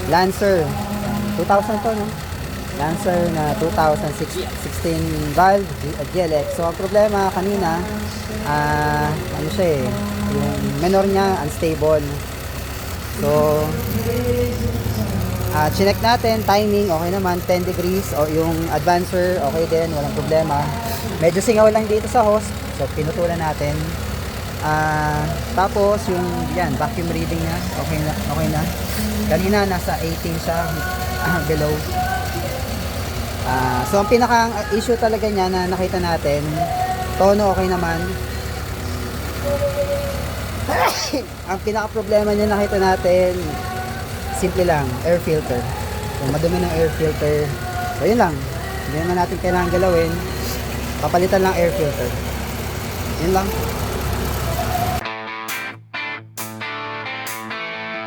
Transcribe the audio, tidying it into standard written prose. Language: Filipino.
Lancer 2000 to, no? Lancer na 2016 valve GLX. So ang problema kanina, ano siya eh, yung menor niya unstable. So chinek natin, timing okay naman, 10 degrees, o yung advancer okay din, walang problema. Medyo singaw lang dito sa hose, so pinutulan natin. Tapos yung yan, vacuum reading niya okay na, okay na. Kanina nasa 18 siya below. So ang pinaka issue talaga niya na nakita natin, tono okay naman. Ang pinaka problema niya nakita natin, simple lang, air filter. So madumi ng air filter. So yun lang, hindi naman natin kailangan galawin, papalitan lang air filter. Yun lang.